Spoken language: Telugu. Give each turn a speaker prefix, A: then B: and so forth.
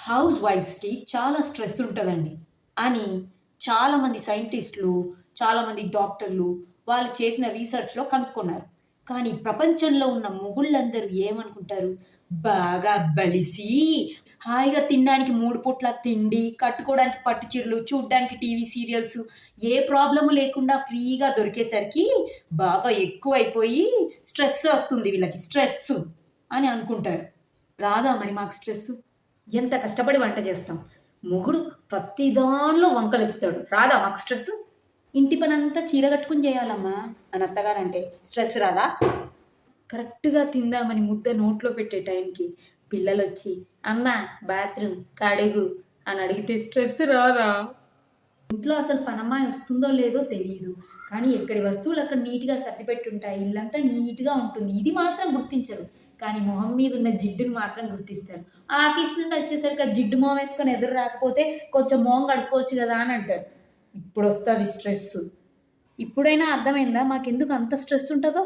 A: హౌస్ వైఫ్స్‌కి చాలా స్ట్రెస్ ఉంటదండి అని చాలామంది సైంటిస్ట్‌లు, చాలామంది డాక్టర్లు వాళ్ళు చేసిన రీసెర్చ్‌లో కనుక్కున్నారు. కానీ ప్రపంచంలో ఉన్న మొగుళ్ళందరూ ఏమనుకుంటారు? బాగా బలిసి, హాయిగా తినడానికి 3 పూట్ల తిండి, కట్టుకోవడానికి పట్టు చీరలు, చూడ్డానికి టీవీ సీరియల్స్ ఏ ప్రాబ్లమ్ లేకుండా ఫ్రీగా దొరికేసరికి బాగా ఎక్కువైపోయి స్ట్రెస్ ఒస్తుంది వీళ్ళకి స్ట్రెస్సు అని అనుకుంటారు. రాదా మరి మాకు స్ట్రెస్సు? ఎంత కష్టపడి వంట చేస్తాం. మొగుడు ప్రతి దానిలో వంకలెతుకుతాడు. రాదా మాకు స్ట్రెస్సు? ఇంటి పనంతా చీర కట్టుకొని చేయాలమ్మా అని అత్తగారంటే స్ట్రెస్ రాదా? కరెక్ట్‌గా తిందామని ముద్ద నోట్లో పెట్టే టైంకి పిల్లలొచ్చి అమ్మా బాత్రూమ్ కడుగు అని అడిగితే స్ట్రెస్ రాదా? ఇంట్లో అసలు పనమ్మాయి వస్తుందో లేదో తెలీదు. కానీ ఎక్కడి వస్తువులు అక్కడ నీట్‌గా సర్దిపెట్టుంటాయి. ఇల్లంతా నీట్‌గా ఉంటుంది. ఇది మాత్రం గుర్తించరు. కానీ మొహం మీద ఉన్న జిడ్డుని మాత్రం గుర్తిస్తారు. ఆఫీస్ నుండి వచ్చేసరికి ఆ జిడ్డు మొహం వేసుకొని ఎదురు రాకపోతే కొంచెం మొహం కడుక్కోవచ్చు కదా అని అంటారు. ఇప్పుడొస్తది స్ట్రెస్సు. ఇప్పుడైనా అర్థమైందా మాకెందుకు అంత స్ట్రెస్ ఉంటదో?